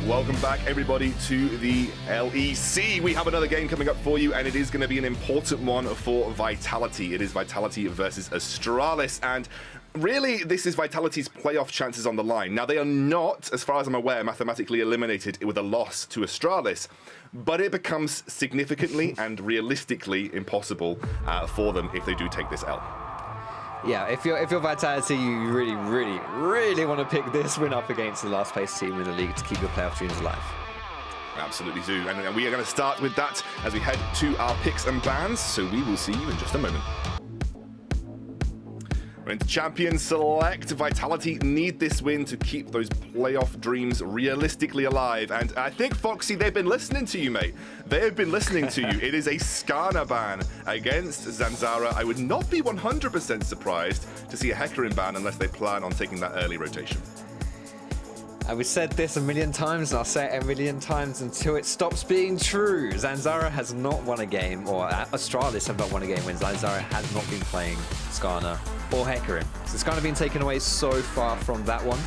Welcome back, everybody, to the LEC. We have another game coming up for you, and it is going to be an important one for Vitality. It is Vitality versus Astralis, and really, this is Vitality's playoff chances on the line. Now, they are not, as far as I'm aware, mathematically eliminated with a loss to Astralis, but it becomes significantly and realistically impossible for them if they do take this L. Yeah, if you're Vitality, you really want to pick this win up against the last place team in the league to keep your playoff dreams alive. Absolutely do. And we are going to start with that as we head to our picks and bans, so we will see you in just a moment. We're into Champions Select. Vitality need this win to keep those playoff dreams realistically alive. And I think, Foxy, they've been listening to you, mate. They have been listening to you. It is a Skarner ban against Zanzara. I would not be 100% surprised to see a Hecarim ban unless they plan on taking that early rotation. And we said this a million times, and I'll say it a million times until it stops being true. Zanzara has not won a game, or Astralis have not won a game when Zanzara has not been playing Skarner or Hecarim. So it's kind of been taken away so far from that one.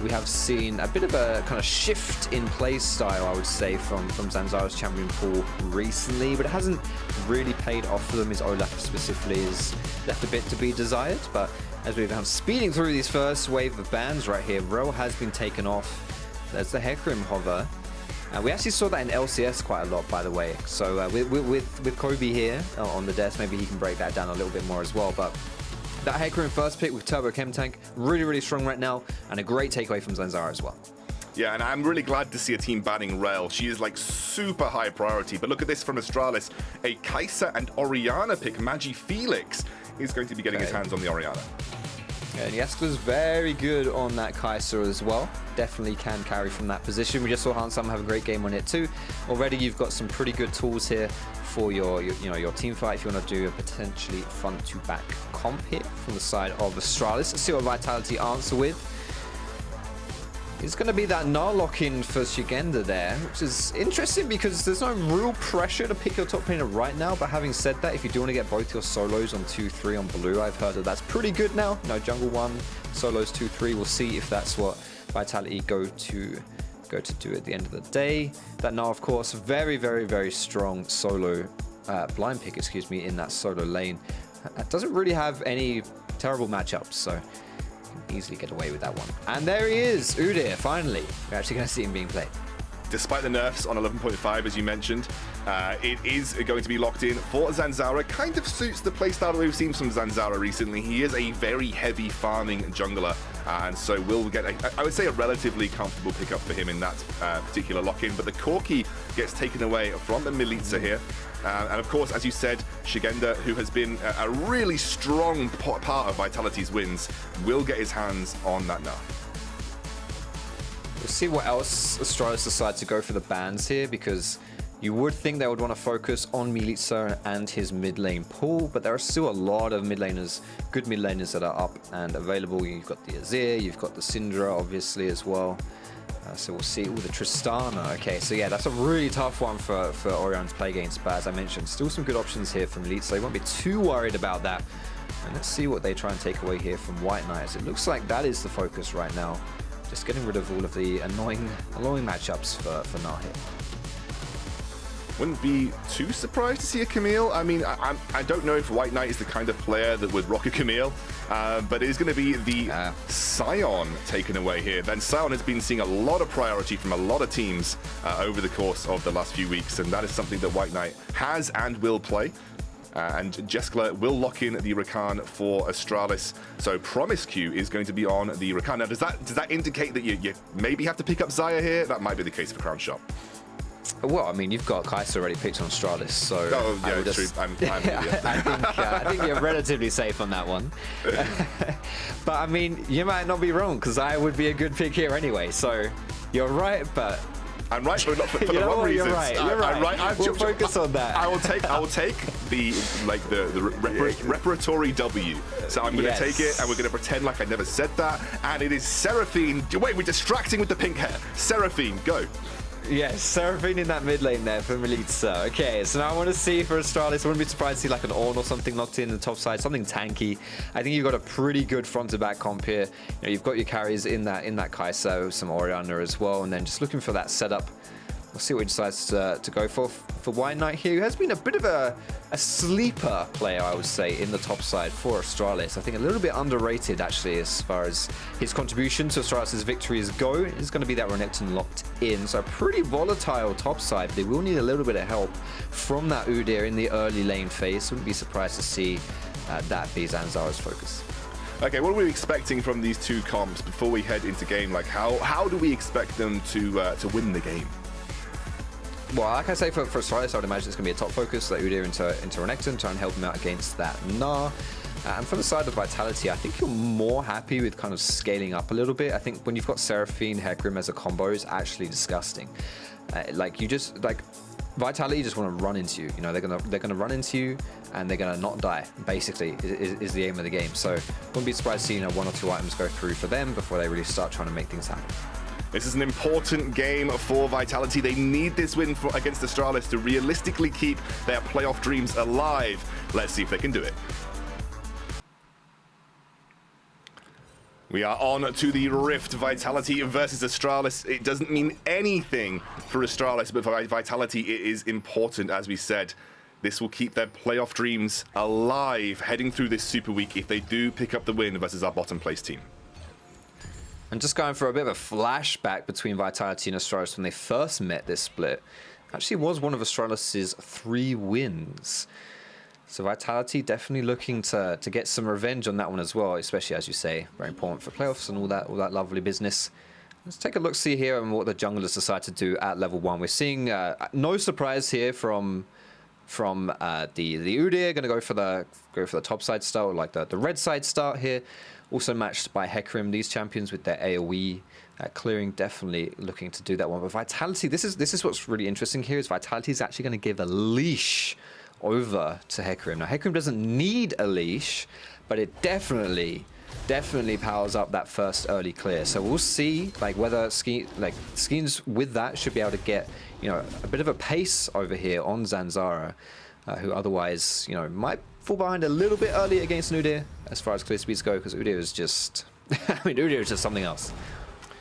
We have seen a bit of a kind of shift in play style, I would say, from Zanzara's champion pool recently, but it hasn't really paid off for them. His Olaf specifically has left a bit to be desired, but as we've been speeding through these first wave of bans right here, Rel has been taken off. There's the Hecarim hover. We actually saw that in LCS quite a lot, by the way. So with Kobe here on the desk, maybe he can break that down a little bit more as well. But that Hecarim first pick with Turbo Chem Tank, really strong right now, and a great takeaway from Zanzara as well. Yeah, and I'm really glad to see a team banning Rel. She is like super high priority. But look at this from Astralis. A Kai'Sa and Orianna pick. Magi Felix is going to be getting his hands on the Orianna. And Yaska's very good on that Kai'Sa as well. Definitely can carry from that position. We just saw Hansam have a great game on it too. Already you've got some pretty good tools here for your team fight if you want to do a potentially front to back comp here from the side of Astralis. Let's see what Vitality answer with. It's going to be that Gnar lock-in for Shigenda there, which is interesting because there's no real pressure to pick your top laner right now. But having said that, if you do want to get both your solos on 2-3 on blue, I've heard that that's pretty good now. No, jungle 1, solos 2-3. We'll see if that's what Vitality go to do at the end of the day. That Gnar, of course, very strong solo blind pick, excuse me, in that solo lane. Doesn't really have any terrible matchups, so easily get away with that one. And there he is, Udyr, finally. We're actually going to see him being played. Despite the nerfs on 11.5, as you mentioned, it is going to be locked in for Zanzara. Kind of suits the playstyle that we've seen from Zanzara recently. He is a very heavy farming jungler, and so we'll get, I would say, a relatively comfortable pickup for him in that particular lock-in. But the Corki gets taken away from the Milica here. And of course, as you said, Shigenda, who has been a really strong part of Vitality's wins, will get his hands on that now. We'll see what else Astralis decide to go for the bans here, because you would think they would want to focus on Milica and his mid lane pool, but there are still a lot of mid laners, good mid laners that are up and available. You've got the Azir, you've got the Syndra obviously as well. So we'll see. The Tristana. Okay, so yeah, that's a really tough one for Orion to play against, but as I mentioned, still some good options here from Elite, so you won't be too worried about that. And let's see what they try and take away here from White Knights. It looks like that is the focus right now. Just getting rid of all of the annoying matchups for Gnar here. Wouldn't be too surprised to see a Camille. I mean, I don't know if White Knight is the kind of player that would rock a Camille, but it is going to be the Sion taken away here. Then Sion has been seeing a lot of priority from a lot of teams over the course of the last few weeks, and that is something that White Knight has and will play. And Jeskla will lock in the Rakan for Astralis. So Promise Q is going to be on the Rakan. Now, does that indicate that you maybe have to pick up Xayah here? That might be the case for Crown Shop. Well, I mean, you've got Kai'Sa already picked on Astralis, so oh, yeah, true. I think you're relatively safe on that one. But I mean, you might not be wrong, because I would be a good pick here anyway. So you're right, but I'm right, but not for the wrong reasons. You're right. I'm right. We'll focus on that. I will take the reparatory W. So I'm going to take it, and we're going to pretend like I never said that. And it is Seraphine. Wait, we're distracting with the pink hair. Seraphine, go. Yes, Seraphine in that mid lane there for Melitza. Okay, so now I want to see for Astralis, I wouldn't be surprised to see like an Ornn or something locked in the top side, something tanky. I think you've got a pretty good front to back comp here. You know, you've got your carries in that Kai'Sa, some Orianna as well, and then just looking for that setup. We'll see what he decides to go for White Knight here, who has been a bit of a sleeper player, I would say, in the top side for Astralis. I think a little bit underrated, actually, as far as his contribution to Astralis' victories go. Is going to be that Renekton locked in. So a pretty volatile top side. They will need a little bit of help from that Udyr in the early lane phase. Wouldn't be surprised to see that be Zanzara's focus. Okay, what are we expecting from these two comps before we head into game? Like, how do we expect them to win the game? Well, like I say, for Astralis, I would imagine it's going to be a top focus, like Udyr into Renekton, try and help him out against that Gnar. And from the side of Vitality, I think you're more happy with kind of scaling up a little bit. I think when you've got Seraphine, Hecarim as a combo, it's actually disgusting. Like, you just, like, Vitality just want to run into you. You know, they're gonna run into you, and they're gonna not die. Basically, is the aim of the game. So, wouldn't be surprised to see, you know, 1 or 2 items go through for them before they really start trying to make things happen. This is an important game for Vitality. They need this win against Astralis to realistically keep their playoff dreams alive. Let's see if they can do it. We are on to the Rift. Vitality versus Astralis. It doesn't mean anything for Astralis, but for Vitality it is important, as we said. This will keep their playoff dreams alive heading through this Super Week if they do pick up the win versus our bottom place team. And just going for a bit of a flashback between Vitality and Astralis when they first met this split, actually was one of Astralis' 3 wins. So Vitality definitely looking to get some revenge on that one as well, especially, as you say, very important for playoffs and all that lovely business. Let's take a look-see here and what the junglers decide to do at level 1. We're seeing no surprise here from the Udyr, going to go for the top side start, like the red side start here. Also matched by Hecarim, these champions with their AoE clearing, definitely looking to do that one. But Vitality, this is what's really interesting here, is Vitality is actually going to give a leash over to Hecarim. Now, Hecarim doesn't need a leash, but it definitely powers up that first early clear. So we'll see, like, whether Skeens with that should be able to get, you know, a bit of a pace over here on Zanzara, who otherwise, you know, might fall behind a little bit early against Udyr as far as clear speeds go, because Udyr is just, I mean, Udyr is just something else.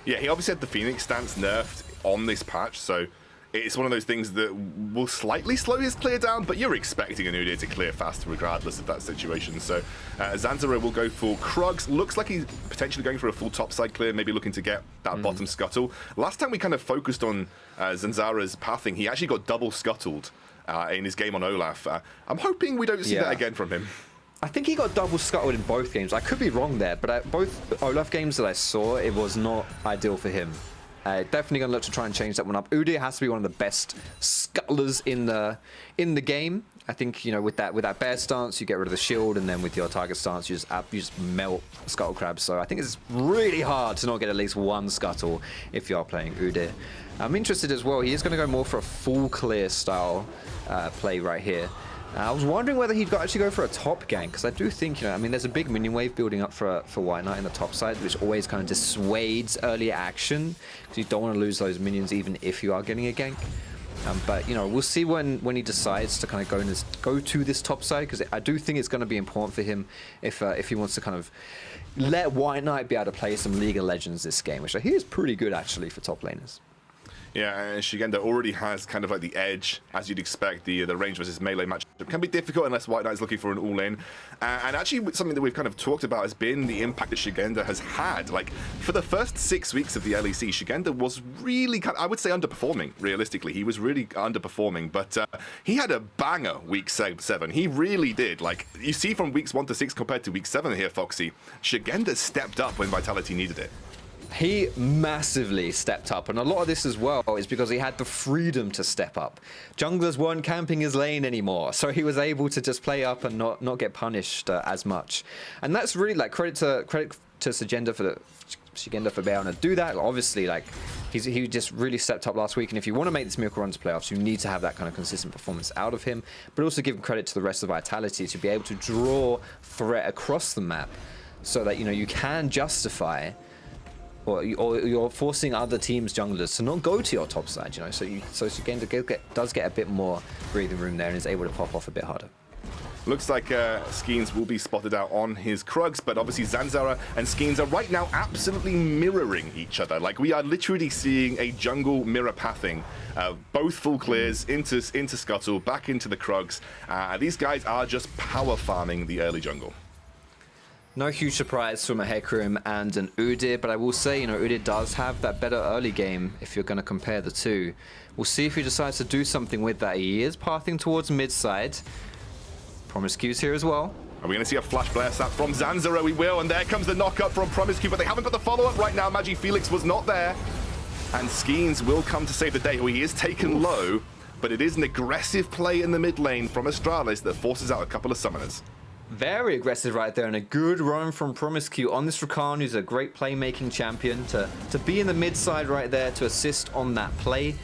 Yeah, he obviously had the Phoenix stance nerfed on this patch, so it's one of those things that will slightly slow his clear down, but you're expecting an Udyr to clear fast regardless of that situation. So Zanzara will go for Krugs. Looks like he's potentially going for a full topside clear, maybe looking to get that bottom scuttle. Last time we kind of focused on Zanzara's pathing, he actually got double scuttled in his game on Olaf. I'm hoping we don't see that again from him. I think he got double scuttled in both games. I could be wrong there, but at both Olaf games that I saw, it was not ideal for him. Definitely going to look to try and change that one up. Udyr has to be one of the best scuttlers in the game. I think, you know, with that bear stance, you get rid of the shield, and then with your target stance, you just melt Scuttle Crab. So I think it's really hard to not get at least 1 scuttle if you are playing Udyr. I'm interested as well. He is going to go more for a full clear style play right here. I was wondering whether he'd actually go for a top gank, because I do think, you know, I mean, there's a big minion wave building up for White Knight in the top side, which always kind of dissuades early action, because you don't want to lose those minions even if you are getting a gank. But, you know, we'll see when he decides to kind of go to this top side, because I do think it's going to be important for him if he wants to kind of let White Knight be able to play some League of Legends this game, which I hear is pretty good actually for top laners. Yeah, and Shigenda already has kind of like the edge, as you'd expect. The range versus melee match can be difficult unless White Knight is looking for an all-in. And actually, something that we've kind of talked about has been the impact that Shigenda has had. Like, for the first 6 weeks of the LEC, Shigenda was really, I would say, underperforming, realistically. He was really underperforming, but he had a banger week 7. He really did. Like, you see from weeks 1 to 6 compared to week 7 here, Foxy, Shigenda stepped up when Vitality needed it. He massively stepped up, and a lot of this as well is because he had the freedom to step up. Junglers weren't camping his lane anymore, so he was able to just play up and not get punished as much. And that's really, like, credit to Shigenda for being able to do that. Obviously, like, he just really stepped up last week, and if you want to make this miracle run to playoffs, you need to have that kind of consistent performance out of him, but also give credit to the rest of Vitality to be able to draw threat across the map so that, you know, you can justify or you're forcing other teams' junglers to not go to your top side, you know, so your game does get a bit more breathing room there and is able to pop off a bit harder. Looks like Skeens will be spotted out on his Krugs, but obviously Zanzara and Skeens are right now absolutely mirroring each other. Like, we are literally seeing a jungle mirror pathing. Both full clears into Scuttle, back into the Krugs. These guys are just power farming the early jungle. No huge surprise from a Hecarim and an Udyr, but I will say, you know, Udyr does have that better early game if you're going to compare the two. We'll see if he decides to do something with that. He is pathing towards mid side. Promiscuous here as well. Are we going to see a flash blare slap from Zanzara? We will, and there comes the knock-up from Promiscu, but they haven't got the follow-up right now. Magi Felix was not there. And Skeens will come to save the day. He is taken low, but it is an aggressive play in the mid lane from Astralis that forces out a couple of summoners. Very aggressive right there, and a good roam from Promiscu on this Rakan, who's a great playmaking champion, to be in the mid side right there to assist on that play.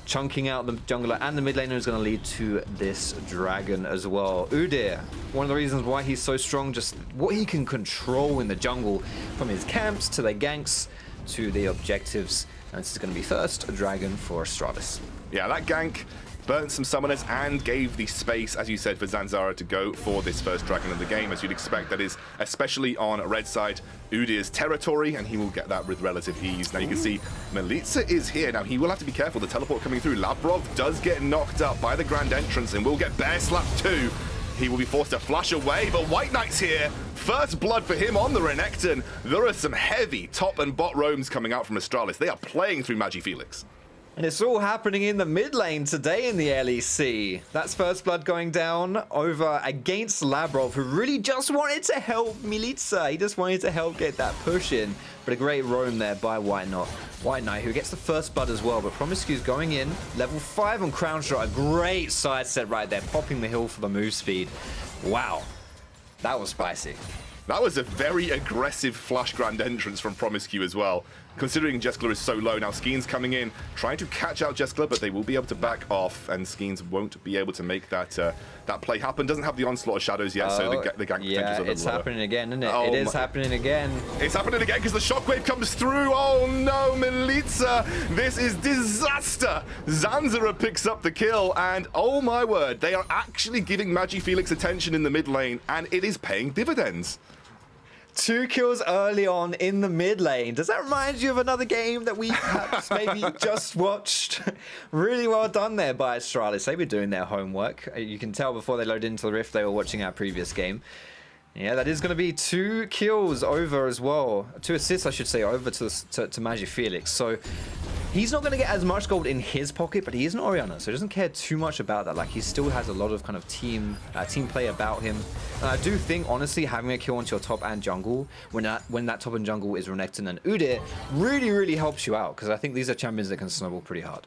Chunking out the jungler and the mid laner is going to lead to this dragon as well. Udyr, one of the reasons why he's so strong, just what he can control in the jungle, from his camps to the ganks to the objectives. And this is going to be first a dragon for Astralis. Yeah, that gank burnt some summoners and gave the space, as you said, for Zanzara to go for this first dragon of the game, as you'd expect. That is especially on red side Udyr's territory, and he will get that with relative ease. Now you can see Melitza is here. Now he will have to be careful. The teleport coming through. Lavrov does get knocked up by the grand entrance and will get bear slapped too. He will be forced to flash away, but White Knight's here. First blood for him on the Renekton. There are some heavy top and bot roams coming out from Astralis. They are playing through Magi Felix. And it's all happening in the mid lane today in the LEC. That's first blood going down over against Lavrov, who really just wanted to help Melitza. He just wanted to help get that push in. But a great roam there by White Knight, who gets the first blood as well. But Promiscuous going in. Level 5 on Crown Shot. A great side set right there, popping the hill for the move speed. Wow. That was spicy. That was a very aggressive flash grand entrance from Promiscu as well. Considering Jeskler is so low, now Skeens coming in, trying to catch out Jeskler, but they will be able to back off, and Skeens won't be able to make that that play happen. Doesn't have the onslaught of shadows yet, so the gank potential is a little it's lower. happening again, isn't it? It is happening again. It's happening again because the shockwave comes through. Oh no, Melitza! This is disaster! Zanzara picks up the kill, and oh my word, they are actually giving Magi Felix attention in the mid lane, and it is paying dividends. 2 kills early on in the mid lane. Does that remind you of another game that we perhaps maybe just watched? Really well done there by Astralis. They were doing their homework. You can tell before they loaded into the Rift, they were watching our previous game. Yeah, that is going to be 2 kills over as well. 2 assists, I should say, over to Magi Felix. So he's not going to get as much gold in his pocket, but he is an Orianna, so he doesn't care too much about that. Like, he still has a lot of kind of team play about him. And I do think, honestly, having a kill onto your top and jungle, when that top and jungle is Renekton and Udyr, really, really helps you out, because I think these are champions that can snowball pretty hard.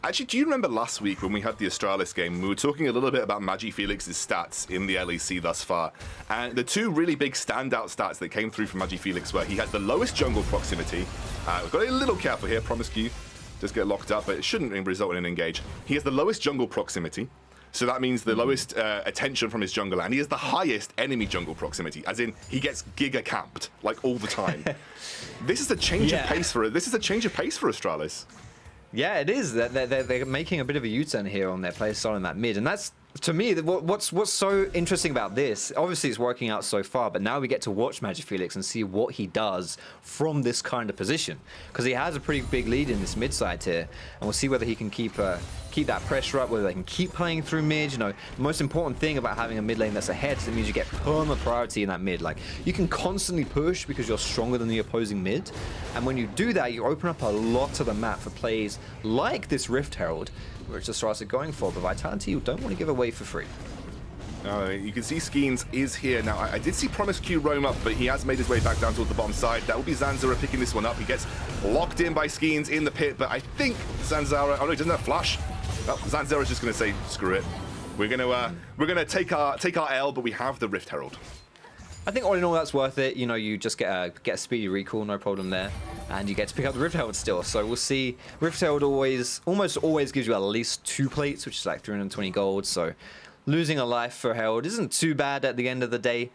Actually, do you remember last week when we had the Astralis game, we were talking a little bit about Magi Felix's stats in the LEC thus far, and the 2 really big standout stats that came through from Magi Felix were he had the lowest jungle proximity. We've got a little careful here, Promiscu does get locked up, but it shouldn't result in an engage. He has the lowest jungle proximity, so that means the lowest attention from his jungler, and he has the highest enemy jungle proximity, as in he gets giga camped like all the time. This is a change of pace for Astralis. Yeah, it is. They're making a bit of a U-turn here on their play style in that mid, and that's, to me, what's so interesting about this. Obviously, it's working out so far, but now we get to watch Magi Felix and see what he does from this kind of position, because he has a pretty big lead in this mid side here, and we'll see whether he can keep that pressure up, whether they can keep playing through mid. You know, the most important thing about having a mid lane that's ahead is it means you get perma priority in that mid. Like, you can constantly push because you're stronger than the opposing mid, and when you do that, you open up a lot of the map for plays like this Rift Herald, which the Astralis are going for, but Vitality you don't want to give away for free. You can see Skeens is here. Now, I did see Promiscu roam up, but he has made his way back down towards the bottom side. That will be Zanzara picking this one up. He gets locked in by Skeens in the pit, but I think Zanzara... Oh no, he doesn't have flash. Well, Zanzara's just going to say, screw it. We're gonna take our L, but we have the Rift Herald. I think all in all that's worth it. You know, you just get a speedy recall, no problem there, and you get to pick up the Rift Herald still. So we'll see. Rift Herald almost always gives you at least 2 plates, which is like 320 gold. So losing a life for Herald isn't too bad at the end of the day.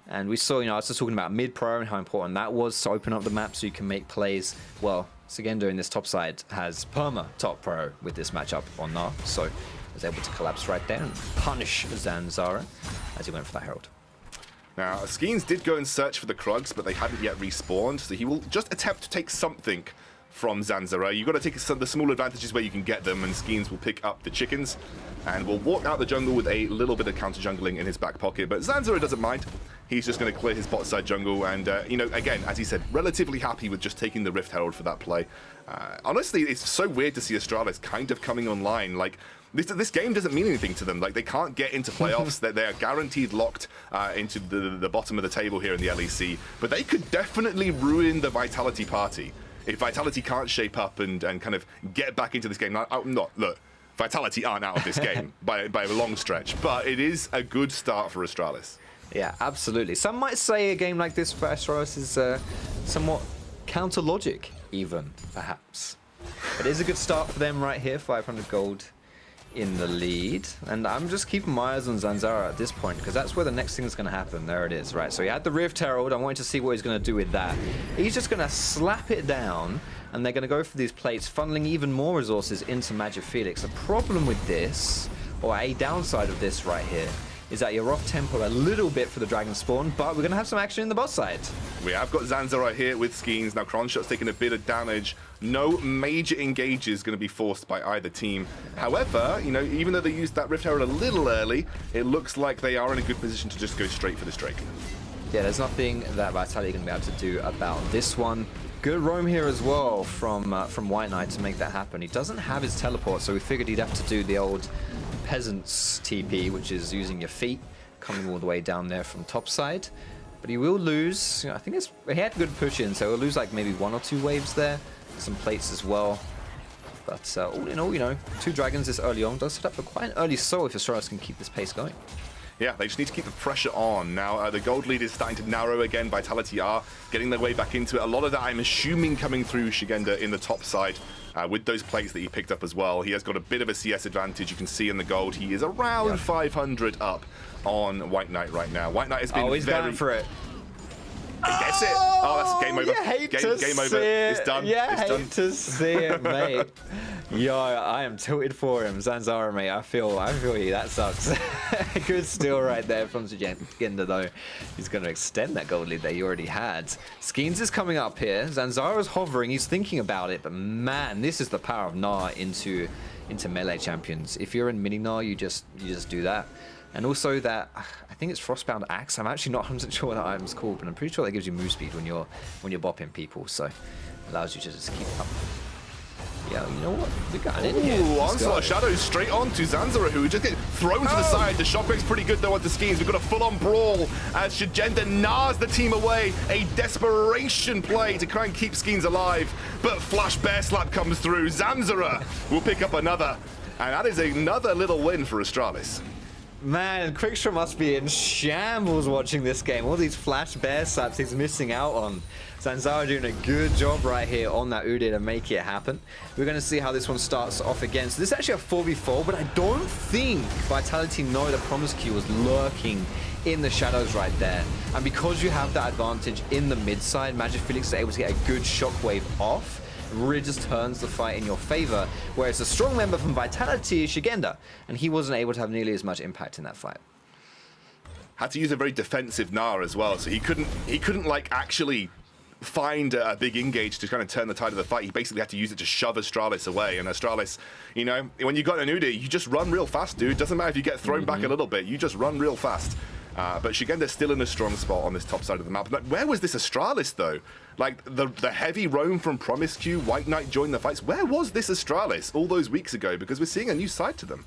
And we saw, I was just talking about mid-pro and how important that was to open up the map so you can make plays. Well, Sagendo in this top side has perma top pro with this matchup on Gnar, so was able to collapse right there and punish Zanzara as he went for that Herald. Now, Skeens did go and search for the Krugs, but they hadn't yet respawned, so he will just attempt to take something from Zanzara. You've got to take the small advantages where you can get them, and Skeens will pick up the chickens and will walk out the jungle with a little bit of counter jungling in his back pocket. But Zanzara doesn't mind. He's just going to clear his bot side jungle, and again, as he said, relatively happy with just taking the Rift Herald for that play. Honestly, it's so weird to see Astralis kind of coming online. Like, this game doesn't mean anything to them. Like, they can't get into playoffs. They are guaranteed locked into the bottom of the table here in the LEC. But they could definitely ruin the Vitality party if Vitality can't shape up and kind of get back into this game. Look, Vitality aren't out of this game by a long stretch, but it is a good start for Astralis. Yeah, absolutely. Some might say a game like this for Astralis is somewhat counter logic, even, perhaps. But it is a good start for them right here, 500 gold in the lead. And I'm just keeping my eyes on Zanzara at this point, because that's where the next thing is going to happen. There it is, right? So he had the Rift Herald. I wanted to see what he's going to do with that. He's just going to slap it down, and they're going to go for these plates, funneling even more resources into Magic Felix. The problem with this, or a downside of this right here, is that you're off tempo a little bit for the Dragon Spawn, but we're going to have some action in the bot side. We have got Zanzara here with Skeens. Now, Kronshot's taking a bit of damage. No major engages going to be forced by either team. However, even though they used that Rift Herald a little early, it looks like they are in a good position to just go straight for this Drake. Yeah, there's nothing that Vitality can be able to do about this one. Good roam here as well from White Knight to make that happen. He doesn't have his teleport, so we figured he'd have to do the old Peasants TP, which is using your feet, coming all the way down there from top side. But he will lose, I think he had good push in, so he'll lose like maybe 1 or 2 waves there, some plates as well. But all in all, 2 dragons this early on does set up for quite an early soul if Astralis can keep this pace going. Yeah, they just need to keep the pressure on. Now, the gold lead is starting to narrow again. Vitality are getting their way back into it. A lot of that, I'm assuming, coming through Shigenda in the top side with those plates that he picked up as well. He has got a bit of a CS advantage. You can see in the gold. He is around 500 up on White Knight right now. White Knight has been he's going for it. He gets it. Oh, that's game over. Game over. It's done. Yeah, it's done. hate to see it, mate. Yo, I am tilted for him. Zanzara, mate. I feel you. That sucks. Good steal right there from Sagendo, though. He's going to extend that gold lead that he already had. Skeens is coming up here. Zanzara's hovering. He's thinking about it. But man, this is the power of Gnar into melee champions. If you're in mini Gnar, you just do that. And also that, I think it's Frostbound Axe. I'm actually not 100% sure what that item's called, but I'm pretty sure that gives you move speed when you're bopping people, so it allows you to just keep up. Yeah, you know what? We got it in here. Onslaught of Shadows straight on to Zanzara, who just get thrown to the side. The shockwave's pretty good though on the Skeens. We've got a full-on brawl as Shigenda gnaws the team away. A desperation play to try and keep Skeens alive, but Flash Bear Slap comes through. Zanzara will pick up another, and that is another little win for Astralis. Man, Quickshot must be in shambles watching this game. All these flash bear slaps he's missing out on. Zanzara doing a good job right here on that Udyr to make it happen. We're going to see how this one starts off again. So this is actually a 4v4, but I don't think Vitality know that Promiscue was lurking in the shadows right there. And because you have that advantage in the mid side, Magic Felix is able to get a good shockwave off. Really just turns the fight in your favor, whereas a strong member from Vitality is Shigenda, and he wasn't able to have nearly as much impact in that fight. Had to use a very defensive Gnar as well, so he couldn't like actually find a big engage to kind of turn the tide of the fight. He basically had to use it to shove Astralis away, and Astralis, when you got an Udyr, you just run real fast, dude. Doesn't matter if you get thrown back a little bit, you just run real fast. But Shigenda's still in a strong spot on this top side of the map. Like, where was this Astralis, though? Like, the heavy roam from Promiscue, White Knight joined the fights. Where was this Astralis all those weeks ago? Because we're seeing a new side to them.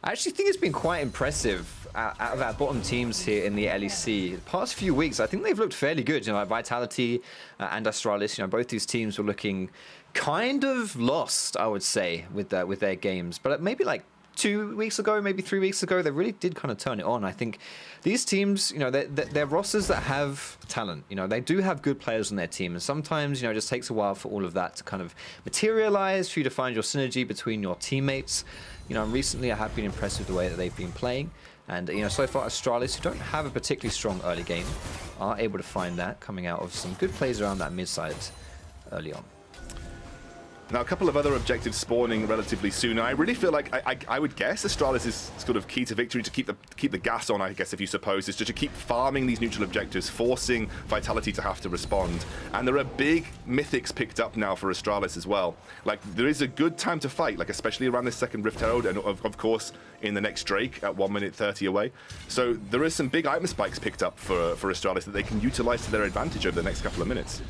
I actually think it's been quite impressive out of our bottom teams here in the LEC. The past few weeks, I think they've looked fairly good. Like Vitality and Astralis, both these teams were looking kind of lost, I would say, with their games. But maybe like 2 weeks ago, maybe 3 weeks ago, they really did kind of turn it on. I think these teams, they're rosters that have talent. They do have good players on their team, and sometimes, it just takes a while for all of that to kind of materialize, for you to find your synergy between your teammates. Recently I have been impressed with the way that they've been playing. And, you know, so far Astralis, who don't have a particularly strong early game, are able to find that coming out of some good plays around that mid side early on. Now, a couple of other objectives spawning relatively soon. I really feel like I would guess Astralis is sort of key to victory to keep the gas on, I guess, if you suppose, is to keep farming these neutral objectives, forcing Vitality to have to respond. And there are big mythics picked up now for Astralis as well. Like, there is a good time to fight, like especially around this second Rift Herald, and of course in the next Drake at 1 minute 30 away. So there is some big item spikes picked up for Astralis that they can utilize to their advantage over the next couple of minutes.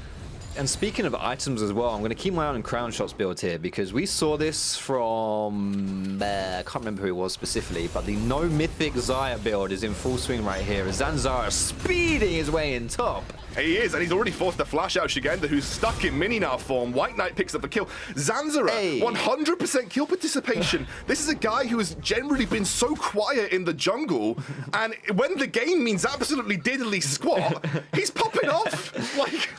And speaking of items as well, I'm going to keep my eye on Crown Shot's build here because we saw this from, I can't remember who it was specifically, but the no mythic Xayah build is in full swing right here. Zanzara speeding his way in top. He is, and he's already forced the flash out Shigenda, who's stuck in mini now form. White Knight picks up the kill. Zanzara, 100% kill participation. This is a guy who has generally been so quiet in the jungle, and when the game means absolutely diddly squat, he's popping off.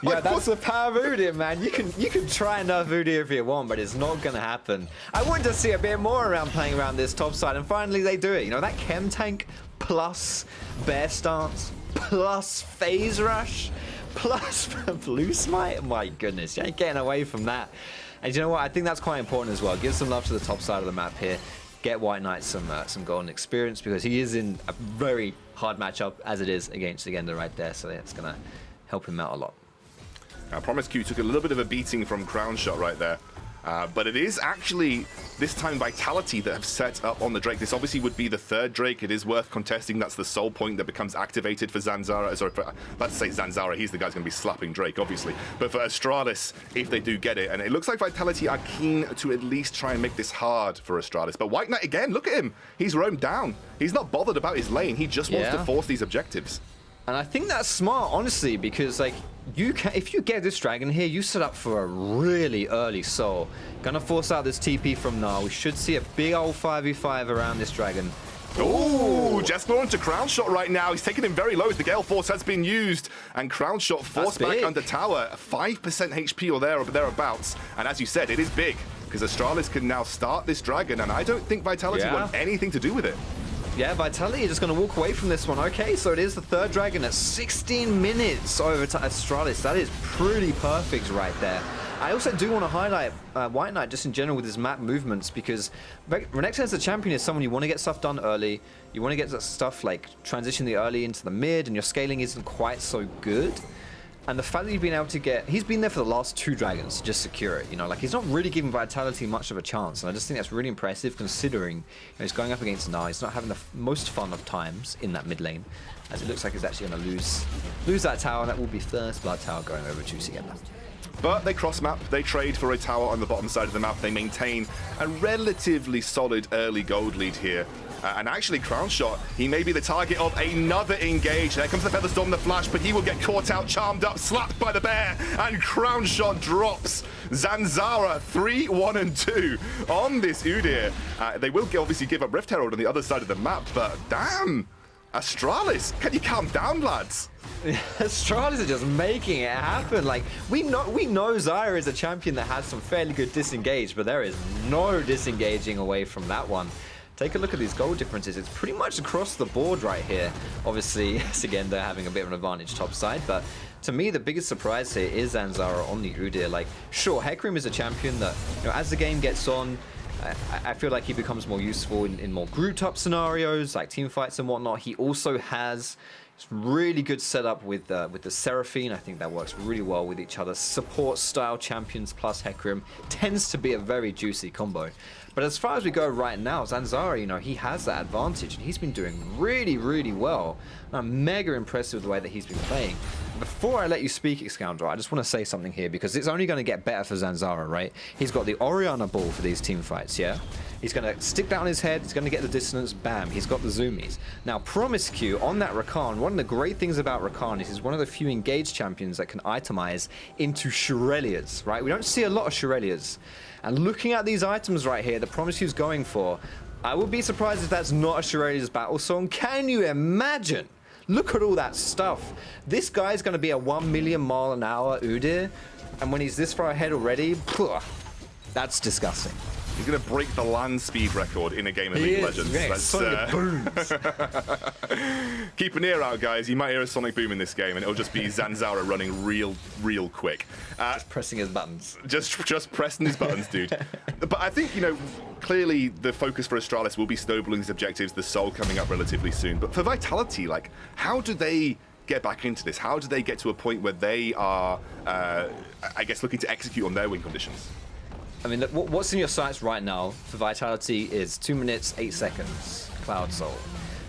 Yeah, that's the power of Udyr, man. You can try and nerf Udyr if you want, but it's not going to happen. I wanted to see a bit more around playing around this top side, and finally they do it. You know, that chem tank plus bear stance plus phase rush plus blue smite. My goodness, you ain't getting away from that. And you know what? I think that's quite important as well. Give some love to the top side of the map here. Get White Knight some golden experience because he is in a very hard matchup as it is against Shigenda right there. So it's going to help him out a lot. Now, Promise Q took a little bit of a beating from Crown Shot right there. But it is actually, this time, Vitality that have set up on the Drake. This obviously would be the third Drake. It is worth contesting. That's the sole point that becomes activated for Zanzara. Sorry, let's say Zanzara. He's the guy who's going to be slapping Drake, obviously. But for Astralis, if they do get it, and it looks like Vitality are keen to at least try and make this hard for Astralis. But White Knight, again, look at him. He's roamed down. He's not bothered about his lane. He just wants to force these objectives. And I think that's smart, honestly, because like if you get this dragon here, you set up for a really early soul. Gonna force out this TP from Gnar. We should see a big old 5v5 around this dragon. Ooh, just going to Crown Shot right now. He's taking him very low as the Gale Force has been used. And Crown Shot forced back under tower. 5% HP or thereabouts. And as you said, it is big because Astralis can now start this dragon. And I don't think Vitality want anything to do with it. Yeah, Vitality is just going to walk away from this one. Okay, so it is the third dragon at 16 minutes over to Astralis. That is pretty perfect right there. I also do want to highlight White Knight just in general with his map movements because Renekton as a champion is someone you want to get stuff done early. You want to get that stuff like transition the early into the mid and your scaling isn't quite so good. And the fact that you've been able to get... He's been there for the last 2 dragons to just secure it. You know, like he's not really giving Vitality much of a chance. And I just think that's really impressive considering he's going up against Gnar. He's not having the most fun of times in that mid lane. As it looks like he's actually going to lose that tower. And that will be first blood tower going over to Shigenda. But they cross-map, they trade for a tower on the bottom side of the map. They maintain a relatively solid early gold lead here. And actually, Crown Shot, he may be the target of another engage. There comes the Featherstorm, the flash, but he will get caught out, charmed up, slapped by the bear, and Crown Shot drops Zanzara 3, 1, and 2 on this Udyr. They will obviously give up Rift Herald on the other side of the map, but damn, Astralis, can you calm down, lads? Astralis are just making it happen. Like we know Xayah is a champion that has some fairly good disengage, but there is no disengaging away from that one. Take a look at these goal differences. It's pretty much across the board right here. Obviously, again, they're having a bit of an advantage top side, but to me, the biggest surprise here is Zanzara on the Udyr. Like, sure, Hecarim is a champion that, you know, as the game gets on, I feel like he becomes more useful in more group top scenarios, like team fights and whatnot. He also has really good setup with the Seraphine. I think that works really well with each other. Support style champions plus Hecarim tends to be a very juicy combo. But as far as we go right now, Zanzara, you know, he has that advantage and he's been doing really, really well. And I'm mega impressed with the way that he's been playing. Before I let you speak, Excoundrel, I just want to say something here because it's only going to get better for Zanzara, right? He's got the Orianna ball for these team fights, yeah? He's going to stick that on his head, he's going to get the dissonance, bam, he's got the zoomies. Now, Promise Q on that Rakan, one of the great things about Rakan is he's one of the few engaged champions that can itemize into Shurelias, right? We don't see a lot of Shurelias. And looking at these items right here, the Promise Q's going for, I would be surprised if that's not a Shurelia's battle song. Can you imagine? Look at all that stuff. This guy's going to be a 1,000,000 mph Udyr, and when he's this far ahead already, that's disgusting. He's going to break the land speed record in a game of League of Legends. Yeah, sonic booms. Keep an ear out, guys. You might hear a sonic boom in this game, and it'll just be Zanzara running real quick. Just pressing his buttons. Just pressing his buttons, dude. But I think, you know, clearly the focus for Astralis will be snowballing his objectives, the Soul coming up relatively soon. But for Vitality, like, how do they get back into this? How do they get to a point where they are, I guess, looking to execute on their win conditions? I mean, look, what's in your sights right now for Vitality is 2 minutes, 8 seconds, Cloud Soul.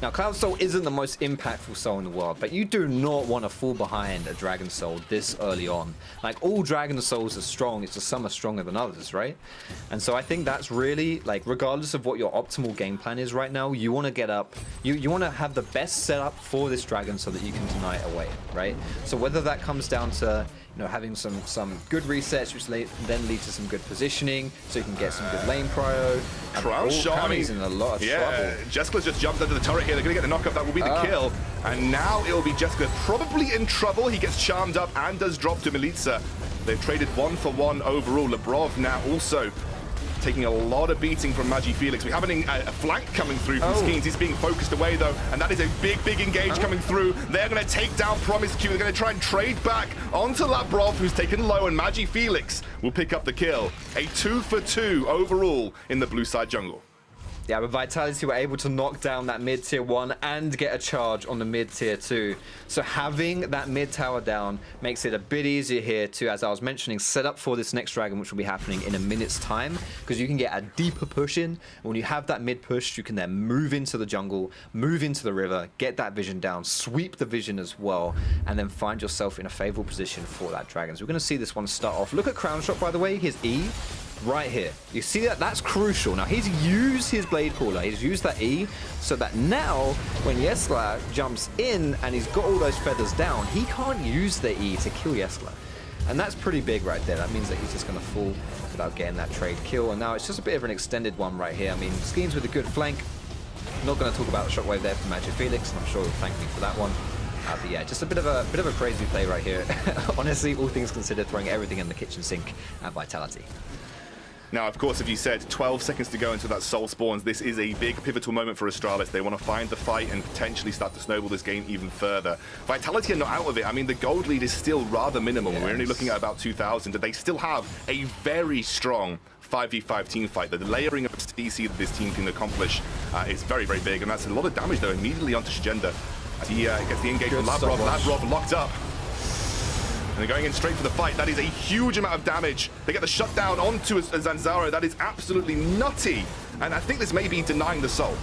Now, Cloud Soul isn't the most impactful soul in the world, but you do not want to fall behind a Dragon Soul this early on. Like, all Dragon Souls are strong, it's just some are stronger than others, right? And so I think that's really, like, regardless of what your optimal game plan is right now, you want to get up, you want to have the best setup for this Dragon so that you can deny it away, right? So whether that comes down to, you know, having some good resets, which then lead to some good positioning, so you can get some good lane prio. Crown shot. He's in a lot of trouble. Jessica's just jumped under the turret here. They're going to get the knockup. That will be the kill. And now it'll be Jessica probably in trouble. He gets charmed up and does drop to Milica. They've traded 1-for-1 overall. Lebrov now also taking a lot of beating from Magi Felix. We're having a flank coming through from Skeens. He's being focused away though, and that is a big engage coming through. They're going to take down Promise Q. They're going to try and trade back onto Labrov, who's taken low, and Magi Felix will pick up the kill. A 2-for-2 overall in the blue side jungle. Yeah, but Vitality were able to knock down that mid-tier 1 and get a charge on the mid-tier 2. So having that mid-tower down makes it a bit easier here to, as I was mentioning, set up for this next dragon, which will be happening in a minute's time, because you can get a deeper push in. And when you have that mid-push, you can then move into the jungle, move into the river, get that vision down, sweep the vision as well, and then find yourself in a favorable position for that dragon. So we're going to see this one start off. Look at Crown Shot, by the way, his E. Right here. You see that? That's crucial. Now, he's used his Blade Caller. He's used that E so that now, when Yesla jumps in and he's got all those feathers down, he can't use the E to kill Yesla. And that's pretty big right there. That means that he's just going to fall without getting that trade kill. And now it's just a bit of an extended one right here. I mean, Schemes with a good flank. I'm not going to talk about the shockwave there from Magi Felix, and I'm sure he'll thank me for that one. But yeah, just a bit of a crazy play right here. Honestly, all things considered, throwing everything in the kitchen sink at Vitality. Now, of course, if you said 12 seconds to go until that soul spawns, this is a big pivotal moment for Astralis. They want to find the fight and potentially start to snowball this game even further. Vitality are not out of it. I mean, the gold lead is still rather minimal. Yes. We're only looking at about 2,000, but they still have a very strong 5v5 team fight. The layering of CC that this team can accomplish is very big, and that's a lot of damage, though, immediately onto Shigenda. As he gets the engage from Labrov. Labrov locked up. And they're going in straight for the fight. That is a huge amount of damage. They get the shutdown onto Zanzara. That is absolutely nutty. And I think this may be denying the soul.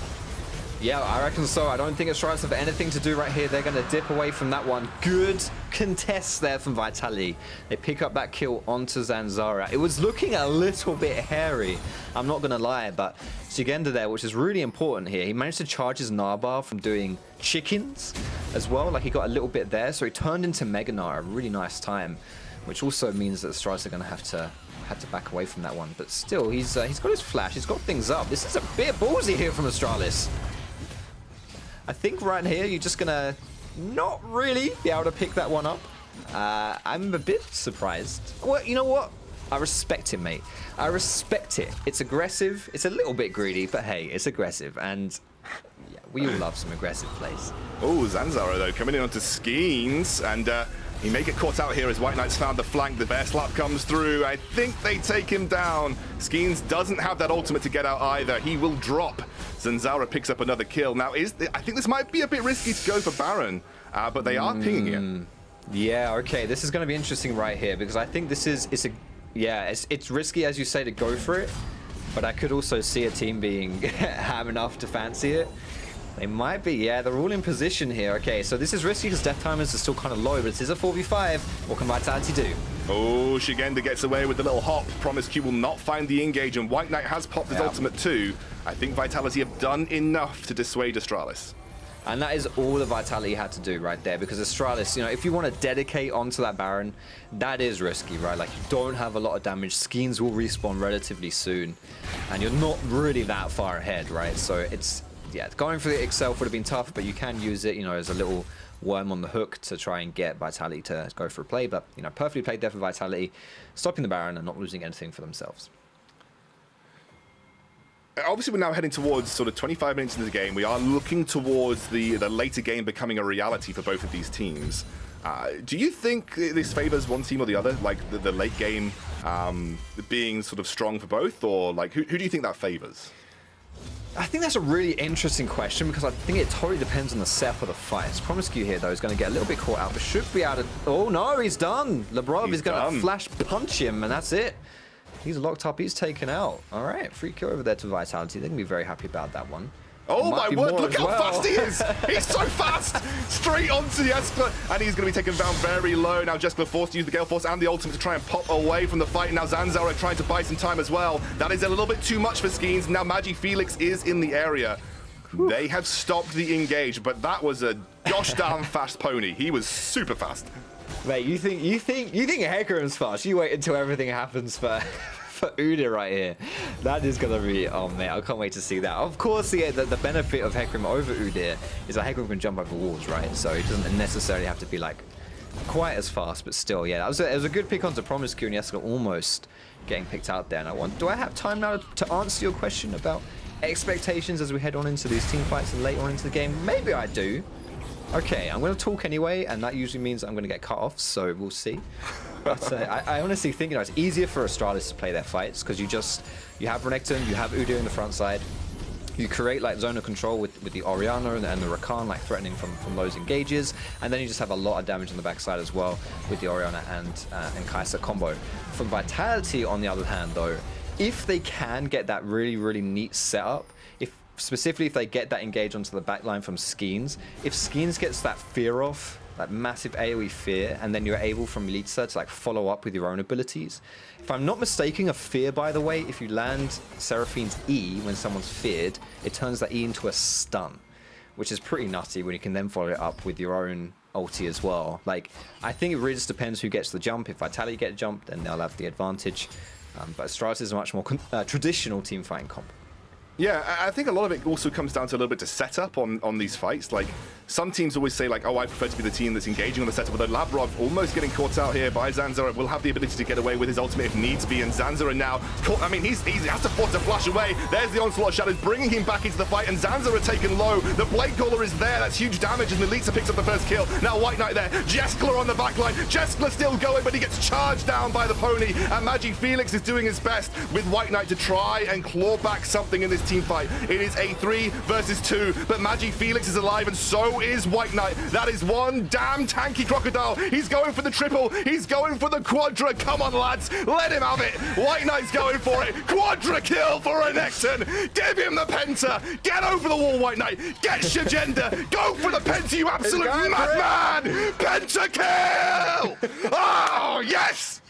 Yeah, I reckon so. I don't think Astralis have anything to do right here. They're going to dip away from that one. Good contest there from Vitality. They pick up that kill onto Zanzara. It was looking a little bit hairy, I'm not going to lie, but Shigenda there, which is really important here. He managed to charge his Narbar from doing chickens as well. Like, he got a little bit there, so he turned into Mega Gnar a really nice time, which also means that Astralis are going to have to back away from that one. But still, he's got his flash. He's got things up. This is a bit ballsy here from Astralis. I think right here, you're just going to not really be able to pick that one up. I'm a bit surprised. Well, you know what? I respect it, mate. I respect it. It's aggressive. It's a little bit greedy, but hey, it's aggressive. And yeah, we all love some aggressive plays. Oh, Zanzara, though, coming in onto Skeens. And he may get caught out here as White Knight's found the flank. The bear slap comes through. I think they take him down. Skeens doesn't have that ultimate to get out either. He will drop. Zanzara picks up another kill. Now, I think this might be a bit risky to go for Baron, but they are pinging it. Yeah, okay. This is going to be interesting right here, because I think this is it's risky, as you say, to go for it, but I could also see a team being ham enough to fancy it. They might be, yeah, they're all in position here. Okay, so this is risky because death timers are still kind of low, but it is a 4v5. What can Vitality do? Oh, Shigenda gets away with the little hop. Promise Q will not find the engage, and White Knight has popped his ultimate too. I think Vitality have done enough to dissuade Astralis. And that is all the Vitality had to do right there, because Astralis, you know, if you want to dedicate onto that Baron, that is risky, right? Like, you don't have a lot of damage. Skeens will respawn relatively soon, and you're not really that far ahead, right? So it's, yeah, going for the itself would have been tough, but you can use it, you know, as a little worm on the hook to try and get Vitality to go for a play. But, you know, perfectly played there for Vitality, stopping the Baron and not losing anything for themselves. obviously we're now heading towards sort of 25 minutes into the game. We are looking towards the later game becoming a reality for both of these teams. Do you think this favors one team or the other, like the late game being sort of strong for both, or like who do you think that favors? I think that's a really interesting question because I think it totally depends on the setup of the fight. Promiscu here, though, is going to get a little bit caught out, but should be able to... Oh, no, he's done. Labrov is going to flash punch him, and that's it. He's locked up. He's taken out. All right, free kill over there to Vitality. They can be very happy about that one. Oh my word, look how fast he is! He's so fast! Straight onto the Jeskla, and he's going to be taken down very low. Now Jeskla forced to use the Gale Force and the ultimate to try and pop away from the fight. Now Zanzara trying to buy some time as well. That is a little bit too much for Skeens. Now Magi Felix is in the area. They have stopped the engage, but that was a gosh damn fast pony. He was super fast. Mate, you think Hecarim's fast? You wait until everything happens for Udyr right here. That is gonna be, oh man, I can't wait to see that. Of course, the benefit of Hecarim over Udyr is that Hecarim can jump over walls, right? So he doesn't necessarily have to be like quite as fast, but still, yeah, it was a good pick onto Promiscu, and Jeskla almost getting picked out there. And I want, do I have time now to answer your question about expectations as we head on into these team fights and later on into the game? Maybe I do. Okay, I'm going to talk anyway, and that usually means I'm going to get cut off, so we'll see. But I honestly think, you know, it's easier for Astralis to play their fights because you have Renekton, you have Udyr in the front side. You create like zone of control with the Orianna and the Rakan like threatening from those engages, and then you just have a lot of damage on the backside as well with the Orianna and Kai'Sa combo. From Vitality, on the other hand, though, if they can get that really neat setup, specifically if they get that engage onto the backline from Skeens, if Skeens gets that fear off, that massive AoE fear, and then you're able from Milica to like follow up with your own abilities. If I'm not mistaken, a fear, by the way, if you land Seraphine's E when someone's feared, it turns that E into a stun, which is pretty nutty when you can then follow it up with your own ulti as well. Like, I think it really just depends who gets the jump. If Vitality get a jump, then they'll have the advantage. But Astralis is a much more traditional team fighting comp. Yeah, I think a lot of it also comes down to a little bit to setup on these fights. Like, some teams always say, like, oh, I prefer to be the team that's engaging on the setup, although Labrov almost getting caught out here by Zanzara will have the ability to get away with his ultimate if needs be, and Zanzara now, I mean, he has to force a flash away. There's the Onslaught of Shadows bringing him back into the fight, and Zanzara taken low. The Blade Caller is there, that's huge damage, and Milica picks up the first kill. Now White Knight there, Jeskla on the backline. Jeskla still going, but he gets charged down by the pony, and Magi Felix is doing his best with White Knight to try and claw back something in this team fight. It is a 3 versus 2, but Magi Felix is alive, and so is White Knight. That is one damn tanky crocodile. He's going for the triple. He's going for the quadra. Come on, lads. Let him have it. White Knight's going for it. Quadra kill for Renekton. Give him the penta. Get over the wall, White Knight. Get Shagenda. Go for the penta, you absolute madman. Penta kill. Oh, yes.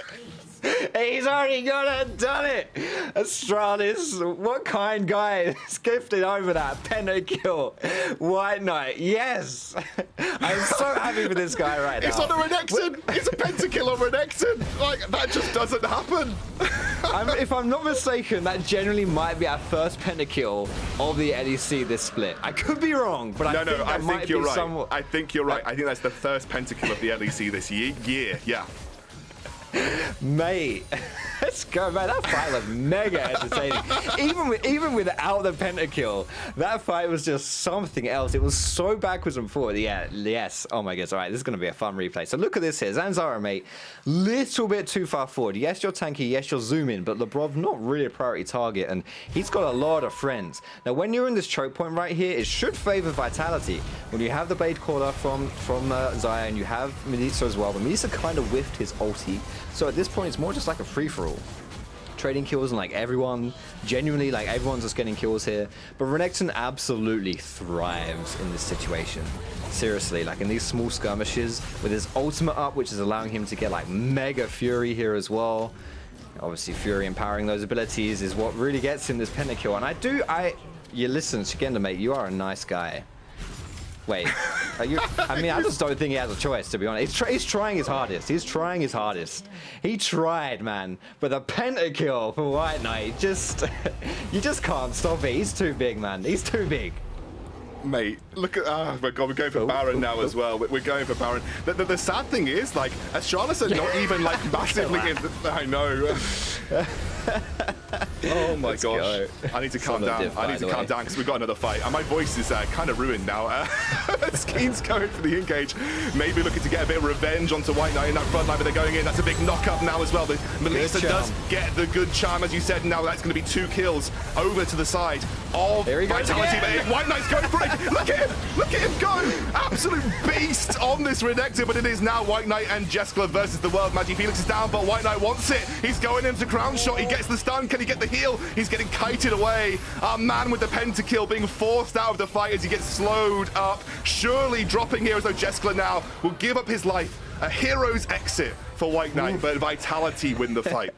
He's already done it! Astralis, what kind guy is gifted over that pentakill? White Knight, yes! I'm so happy for this guy right now. It's on a Renekton! It's a pentakill on Renekton! Like, that just doesn't happen! If I'm not mistaken, that generally might be our first pentakill of the LEC this split. I could be wrong, but I think you're right. Somewhat... I think you're right. I think that's the first pentakill of the LEC this year. Yeah. Mate, let's go, man. That fight was mega entertaining. even without the pentakill, that fight was just something else. It was so backwards and forward. Yeah, yes. Oh my goodness. All right, this is going to be a fun replay. So look at this here. Zanzara, mate, little bit too far forward. Yes, you're tanky. Yes, you're zooming, but Labrov not really a priority target, and he's got a lot of friends. Now, when you're in this choke point right here, it should favor Vitality. When you have the Blade Caller from Xayah, and you have Milica as well, but Milica kind of whiffed his ulti. So at this point, it's more just like a free-for-all. Trading kills, and like everyone's just getting kills here. But Renekton absolutely thrives in this situation. Seriously, like in these small skirmishes, with his ultimate up, which is allowing him to get like mega fury here as well. Obviously, fury empowering those abilities is what really gets him this pentakill. And you listen, Shagenda, mate, you are a nice guy. Wait, are you? I mean, I just don't think he has a choice, to be honest. He's trying his hardest. He's trying his hardest. He tried, man. But a pentakill for White Knight, you just can't stop it. He's too big, man. He's too big. Mate, look at, oh my god, we're going for Baron now as well. We're going for Baron. The sad thing is, like, Astralis are not even, like, massively in the, I know. Oh my Let's gosh. go. I need to calm Solid down. diff, I by need to the calm way. down because we've got another fight. And my voice is kind of ruined now. Skeen's going for the engage. Maybe looking to get a bit of revenge onto White Knight in that front line, but they're going in. That's a big knock-up now as well. The Melissa does get the good charm, as you said. Now that's going to be 2 kills over to the side of Here he goes Vitality. again. But White Knight's going for it. Look at him. Look at him go. Absolute beast on this Renekton, but it is now White Knight and Jeskla versus the world. Magi Felix is down, but White Knight wants it. He's going into crown shot. He gets the stun. Can he get the heal? He's getting kited away. Our man with the pentakill being forced out of the fight as he gets slowed up. Surely dropping here as though Jeskla now will give up his life. A hero's exit for White Knight, but Vitality win the fight.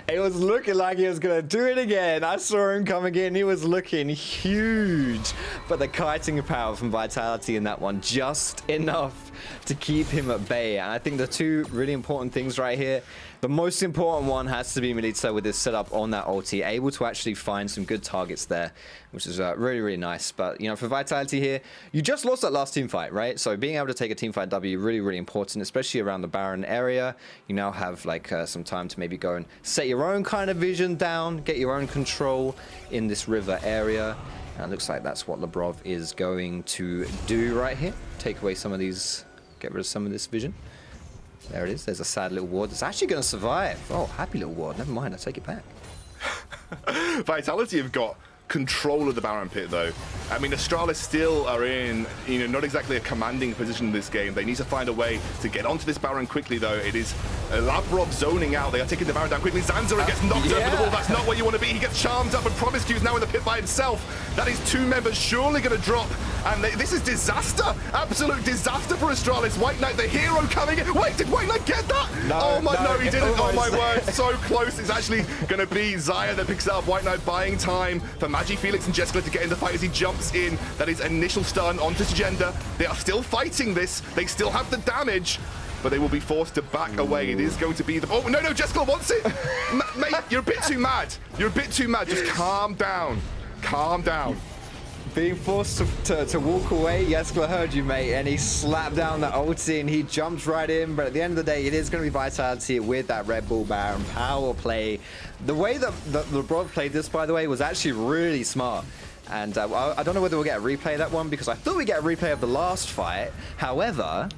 It was looking like he was going to do it again. I saw him coming in. He was looking huge. But the kiting power from Vitality in that one, just enough to keep him at bay. And I think the two really important things right here, the most important one has to be Melitza with his setup on that ulti, able to actually find some good targets there, which is really, really nice. But, you know, for Vitality here, you just lost that last team fight, right? So being able to take a team fight W, really, really important, especially around the Baron area. You now have like some time to maybe go and set your own kind of vision down, get your own control in this river area. And it looks like that's what Labrov is going to do right here. Take away some of these, get rid of some of this vision. There it is. There's a sad little ward that's actually going to survive. Oh, happy little ward. Never mind. I take it back. Vitality have got control of the Baron pit, though. I mean, Astralis still are in, you know, not exactly a commanding position in this game. They need to find a way to get onto this Baron quickly, though. It is Labrov zoning out. They are taking the Baron down quickly. Zanzaro gets knocked over the wall. That's not where you want to be. He gets charmed up, and Promiscue's now in the pit by himself. That is 2 members surely going to drop. And this is disaster. Absolute disaster for Astralis. White Knight, the hero, coming in. Wait, did White Knight get that? No, no, he didn't. Oh, my almost. word. So close. It's actually going to be Xayah that picks it up. White Knight buying time for Magi Felix and Jeskla to get in the fight as he jumps in. That is initial stun onto Sagenda. They are still fighting this. They still have the damage, but they will be forced to back away. It is going to be the... Oh, no, Jeskla wants it. Mate, you're a bit too mad. You're a bit too mad. Just calm down. Calm down. Being forced to walk away, Jeskla heard you, mate, and he slapped down the ulti and he jumped right in. But at the end of the day, it is going to be Vitality with that Red Bull Baron power play. The way that LeBron played this, by the way, was actually really smart. And I don't know whether we'll get a replay of that one, because I thought we'd get a replay of the last fight. However,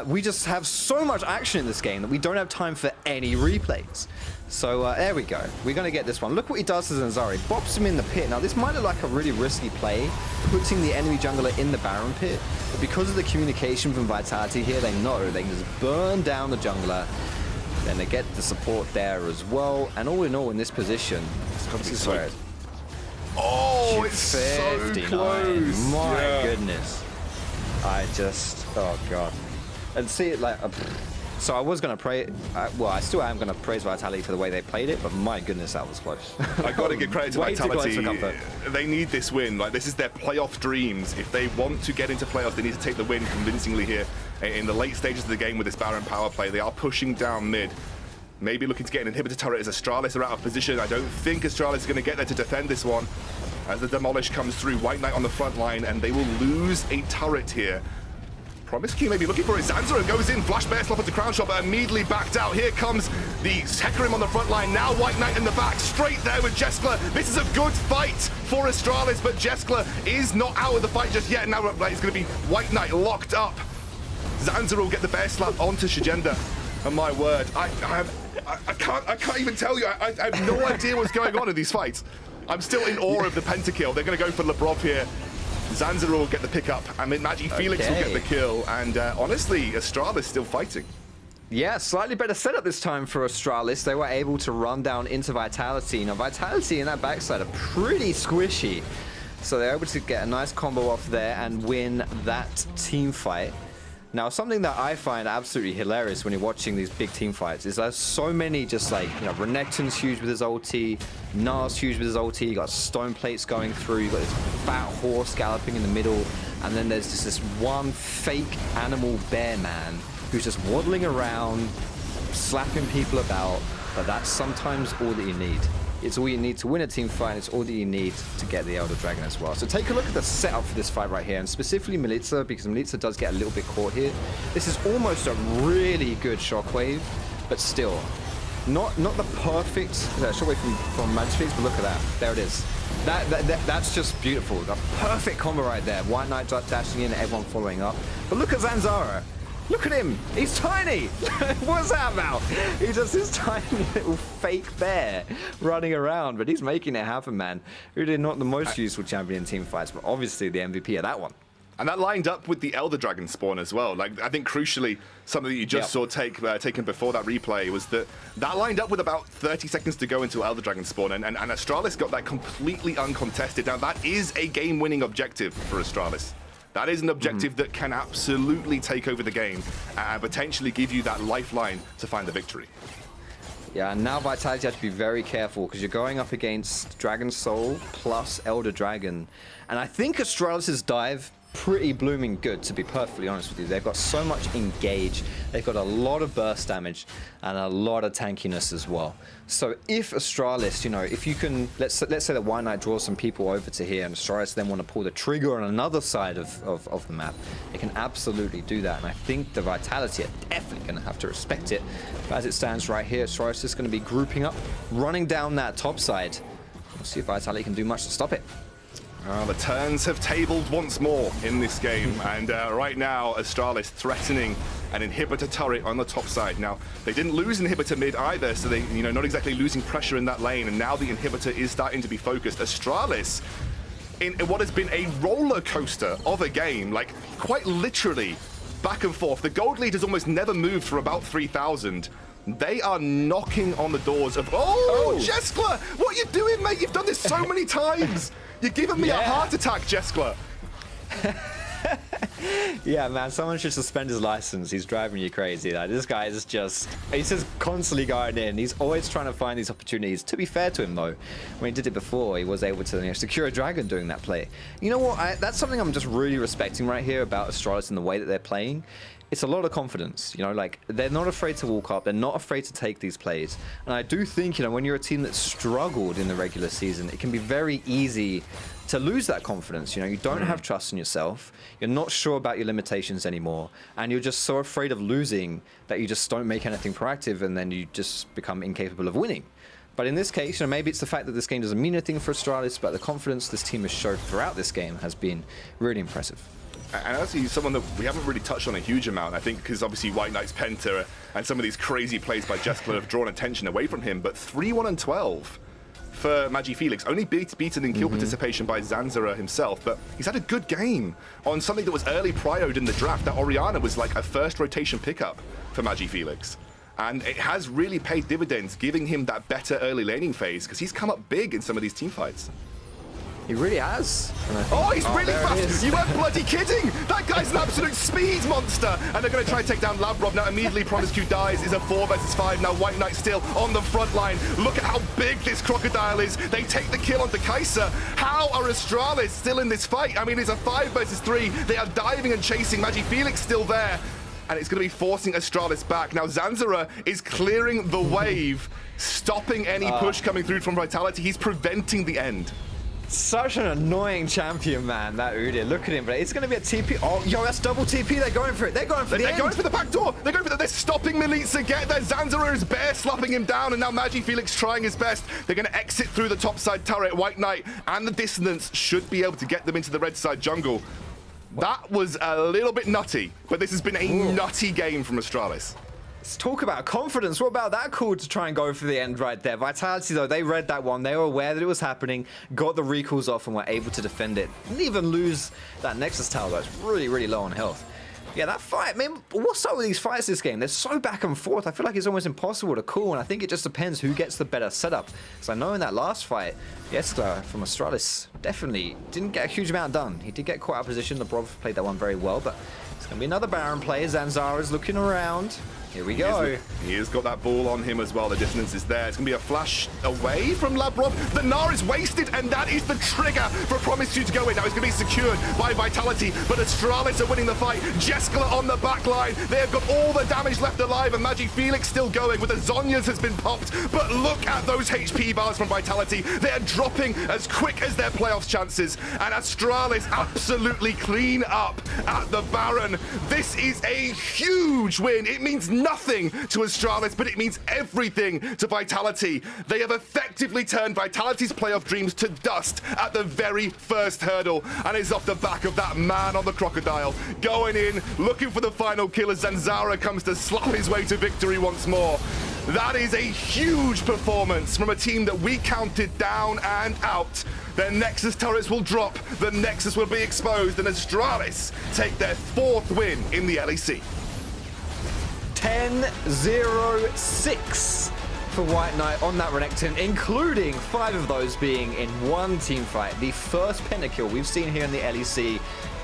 we just have so much action in this game that we don't have time for any replays. So there we go. We're going to get this one. Look what he does to Zanzaro. He bops him in the pit. Now, this might look like a really risky play, putting the enemy jungler in the Baron pit. But because of the communication from Vitality here, they know they can just burn down the jungler. Then they get the support there as well. And all in all, in this position, this is where it's... Oh, it's so 59. close. My goodness. I just... Oh, God. And see it like... So I was going to pray... well, I still am going to praise Vitality for the way they played it, but my goodness, that was close. I got to give credit to Way too close Vitality. for comfort. They need this win. Like, this is their playoff dreams. If they want to get into playoffs, they need to take the win convincingly here in the late stages of the game with this Baron power play. They are pushing down mid. Maybe looking to get an inhibitor turret as Astralis are out of position. I don't think Astralis is going to get there to defend this one. As the Demolish comes through, White Knight on the front line, and they will lose a turret here. Promiscue may be looking for it. Zanzaro goes in, flash bear slap into Crown Shot, but immediately backed out. Here comes the Hecarim on the front line. Now White Knight in the back, straight there with Jeskla. This is a good fight for Astralis, but Jeskla is not out of the fight just yet. Now it's going to be White Knight locked up. Zanzaro will get the bear slap onto Sagenda. And my word, I can't even tell you. I have no idea what's going on in these fights. I'm still in awe of the pentakill. They're going to go for Labrov here. Zanzaro will get the pickup, and then Magi Felix will get the kill. And honestly, Astralis still fighting. Yeah, slightly better setup this time for Astralis. They were able to run down into Vitality. Now, Vitality in that backside are pretty squishy. So they're able to get a nice combo off there and win that team fight. Now, something that I find absolutely hilarious when you're watching these big team fights is there's so many just like, you know, Renekton's huge with his ulti, Nar's huge with his ulti, you got stone plates going through, you got this fat horse galloping in the middle, and then there's just this one fake animal bear man who's just waddling around, slapping people about, but that's sometimes all that you need. It's all you need to win a team fight, it's all that you need to get the Elder Dragon as well. So take a look at the setup for this fight right here, and specifically Melitza, because Melitza does get a little bit caught here. This is almost a really good shockwave, but still, Not the perfect shot away from Magic Felix, but look at that. There it is. That's just beautiful. The perfect combo right there. White Knight dashing in, everyone following up. But look at Zanzara. Look at him. He's tiny. What's that about? He's just this tiny little fake bear running around, but he's making it happen, man. Really not the most useful champion in team fights, but obviously the MVP of that one. And that lined up with the Elder Dragon spawn as well. Like, I think crucially, something that you just saw taken before that replay was that lined up with about 30 seconds to go into Elder Dragon spawn, and Astralis got that completely uncontested. Now, that is a game-winning objective for Astralis. That is an objective that can absolutely take over the game and potentially give you that lifeline to find the victory. Yeah, and now Vitality have to be very careful because you're going up against Dragon Soul plus Elder Dragon. And I think Astralis' dive pretty blooming good, to be perfectly honest with you. They've got so much engage, they've got a lot of burst damage and a lot of tankiness as well. So if Astralis, you know, if you can, let's say that White Knight draws some people over to here and Astralis then want to pull the trigger on another side of the map, they can absolutely do that. And I think the Vitality are definitely going to have to respect it. But as it stands right here, Astralis is going to be grouping up, running down that top side. We'll see if Vitality can do much to stop it. The turns have tabled once more in this game, and right now Astralis threatening an inhibitor turret on the top side. Now, they didn't lose inhibitor mid either, so they, you know, not exactly losing pressure in that lane, and now the inhibitor is starting to be focused. Astralis, in what has been a roller coaster of a game, like quite literally back and forth. The gold lead has almost never moved for about 3,000. They are knocking on the doors of... Oh, Jeskla! What are you doing, mate? You've done this so many times! You're giving me a heart attack, Jeskla! Yeah, man, someone should suspend his license. He's driving you crazy. Like, this guy is just... He's just constantly going in. He's always trying to find these opportunities. To be fair to him, though, when he did it before, he was able to, you know, secure a dragon doing that play. You know what? That's something I'm just really respecting right here about Astralis and the way that they're playing. It's a lot of confidence, you know, like they're not afraid to walk up, they're not afraid to take these plays. And I do think, you know, when you're a team that struggled in the regular season, it can be very easy to lose that confidence. You know, you don't have trust in yourself, you're not sure about your limitations anymore, and you're just so afraid of losing that you just don't make anything proactive, and then you just become incapable of winning. But in this case, you know, maybe it's the fact that this game doesn't mean anything for Astralis, but the confidence this team has showed throughout this game has been really impressive. And actually, someone that we haven't really touched on a huge amount, I think, because obviously White Knight's Penta and some of these crazy plays by Jeskla have drawn attention away from him, but 3-1-12 for Magi Felix, only beaten in kill participation by Zanzara himself, but he's had a good game on something that was early prioed in the draft. That Orianna was like a first rotation pickup for Magi Felix. And it has really paid dividends, giving him that better early laning phase, because he's come up big in some of these team fights. He really has. Oh, he's really fast! You weren't bloody kidding! That guy's an absolute speed monster! And they're going to try and take down Lavrov. Now immediately Promiscu dies. Is a 4 versus 5. Now White Knight still on the front line. Look at how big this crocodile is. They take the kill onto Kai'Sa. How are Astralis still in this fight? I mean, it's a 5 versus 3. They are diving and chasing. Magi Felix still there. And it's going to be forcing Astralis back. Now Zanzara is clearing the wave, stopping any push coming through from Vitality. He's preventing the end. Such an annoying champion, man, that Udyr. Look at him, but it's going to be a TP. Oh, yo, that's double TP. They're going for it. They're going for the end. They're going for the back door. They're going for the... They're stopping Milica get there. Zanzara is bear slapping him down, and now Magi Felix trying his best. They're going to exit through the top side turret. White Knight and the dissonance should be able to get them into the red side jungle. That was a little bit nutty, but this has been a nutty game from Astralis. Let's talk about confidence. What about that call to try and go for the end right there? Vitality, though, they read that one. They were aware that it was happening, got the recalls off, and were able to defend it. Didn't even lose that Nexus tower, though. It's really, really low on health. Yeah, that fight, man, what's up with these fights this game? They're so back and forth. I feel like it's almost impossible to call, and I think it just depends who gets the better setup. Because I know in that last fight, Jeskla from Astralis definitely didn't get a huge amount done. He did get caught out of position. The Brov played that one very well, but it's going to be another Baron play. Zanzara's looking around. Here we go. He has got that ball on him as well. The distance is there. It's going to be a flash away from Lavrov. The Gnar is wasted, and that is the trigger for Promiscu to go in. Now it's going to be secured by Vitality, but Astralis are winning the fight. Jeskla on the back line. They have got all the damage left alive, and Magi Felix still going with the Zhonya's has been popped. But look at those HP bars from Vitality. They are dropping as quick as their playoffs chances, and Astralis absolutely clean up at the Baron. This is a huge win. It means nothing to Astralis, but it means everything to Vitality. They have effectively turned Vitality's playoff dreams to dust at the very first hurdle, and it's off the back of that man on the crocodile, going in, looking for the final kill as Zanzara comes to slap his way to victory once more. That is a huge performance from a team that we counted down and out. Their Nexus turrets will drop, the Nexus will be exposed, and Astralis take their 4th win in the LEC. 10-0-6 for White Knight on that Renekton, including 5 of those being in one team fight. The first pentakill we've seen here in the LEC.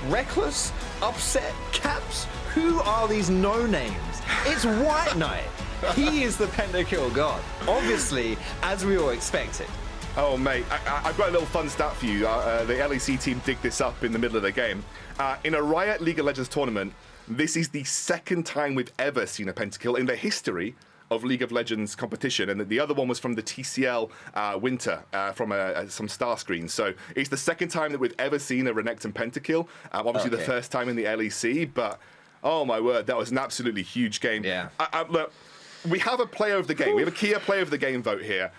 Reckless, Upset, Caps, who are these no-names? It's White Knight. He is the pentakill god, obviously, as we all expected. Oh, mate, I've got a little fun stat for you. The LEC team dig this up in the middle of the game. In a Riot League of Legends tournament, this is the 2nd time we've ever seen a pentakill in the history of League of Legends competition, and the other one was from the TCL winter from some star screens. So it's the 2nd time that we've ever seen a Renekton pentakill. Obviously, the 1st time in the LEC, but oh my word, that was an absolutely huge game. Yeah. Look, we have a player of the game. We have a Kia player of the game vote here.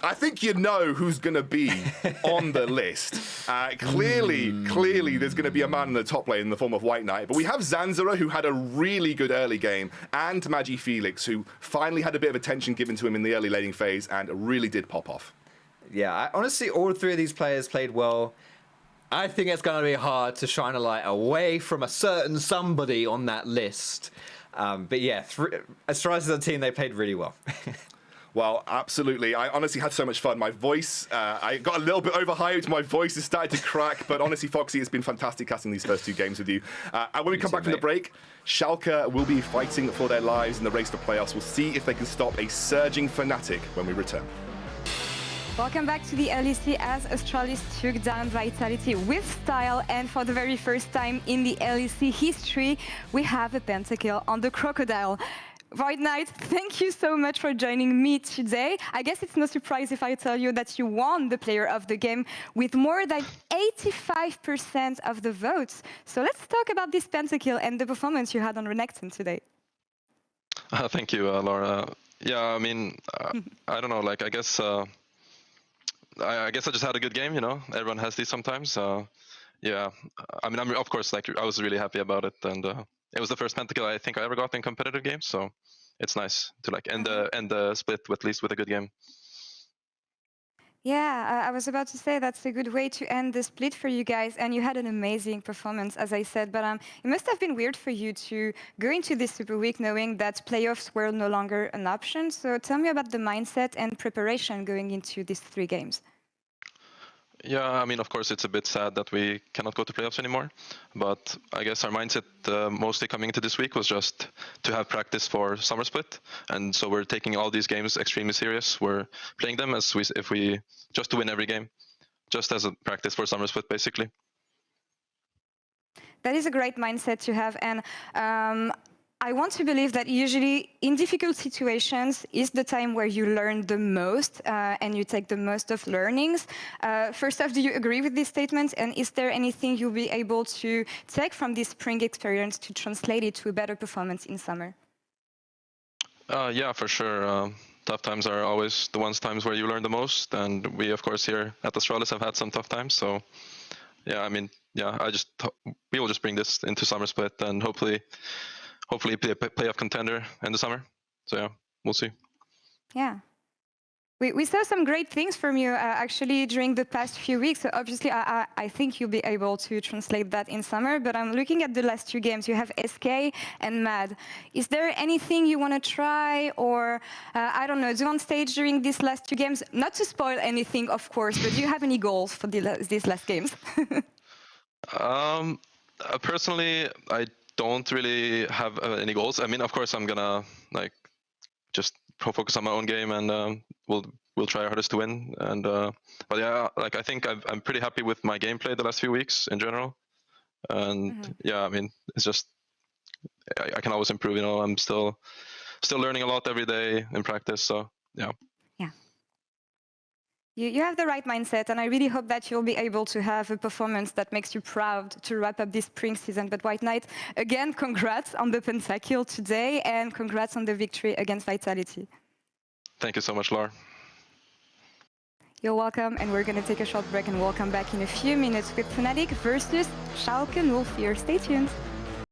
I think you know who's going to be on the list. Clearly, there's going to be a man in the top lane in the form of White Knight. But we have Zanzara, who had a really good early game, and Magi Felix, who finally had a bit of attention given to him in the early laning phase and really did pop off. Yeah, honestly, all 3 of these players played well. I think it's going to be hard to shine a light away from a certain somebody on that list. But yeah, Astralis is a team, they played really well. Well, absolutely. I honestly had so much fun. My voice, I got a little bit overhyped. My voice has started to crack. But honestly, Foxy, it's been fantastic casting these first 2 games with you. And when we come back from the break, Schalke will be fighting for their lives in the race for playoffs. We'll see if they can stop a surging Fnatic when we return. Welcome back to the LEC as Astralis took down Vitality with style, and for the very first time in the LEC history, we have a pentakill on the crocodile. White Knight, thank you so much for joining me today. I guess it's no surprise if I tell you that you won the player of the game with more than 85% of the votes. So let's talk about this pentakill and the performance you had on Renekton today. Thank you, Laura. Yeah, I mean, I don't know, like, I guess I just had a good game, you know? Everyone has these sometimes. Yeah, I mean, of course, like, I was really happy about it, and it was the first pentakill I think I ever got in competitive games, so it's nice to like end the split at least with a good game. Yeah, I was about to say that's a good way to end the split for you guys, and you had an amazing performance, as I said, but it must have been weird for you to go into this Super Week knowing that playoffs were no longer an option. So tell me about the mindset and preparation going into these 3 games. Yeah, I mean, of course, it's a bit sad that we cannot go to playoffs anymore, but I guess our mindset mostly coming into this week was just to have practice for summer split, and so we're taking all these games extremely serious. We're playing them as if we just to win every game, just as a practice for summer split, basically. That is a great mindset to have, and I want to believe that usually in difficult situations is the time where you learn the most and you take the most of learnings. First off, do you agree with this statement? And is there anything you'll be able to take from this spring experience to translate it to a better performance in summer? Yeah, for sure. Tough times are always the times where you learn the most. And we, of course, here at Astralis have had some tough times. So, yeah, I mean, yeah, we will just bring this into summer split and hopefully be a playoff contender in the summer. So yeah, we'll see. Yeah. We saw some great things from you actually during the past few weeks. So obviously, I think you'll be able to translate that in summer. But I'm looking at the last 2 games. You have SK and MAD. Is there anything you want to try or, I don't know, do on stage during these last 2 games? Not to spoil anything, of course, but do you have any goals for these last games? Personally, I don't really have any goals. I mean, of course, I'm gonna like just focus on my own game, and we'll try our hardest to win. And but yeah, like I think I'm pretty happy with my gameplay the last few weeks in general. And yeah, I mean, it's just I can always improve. You know, I'm still learning a lot every day in practice. So yeah. You have the right mindset, and I really hope that you'll be able to have a performance that makes you proud to wrap up this spring season. But White Knight, again, congrats on the pentakill today, and congrats on the victory against Vitality. Thank you so much, Laura. You're welcome, and we're going to take a short break, and we'll come back in a few minutes with Fnatic versus Schalke 04. Stay tuned.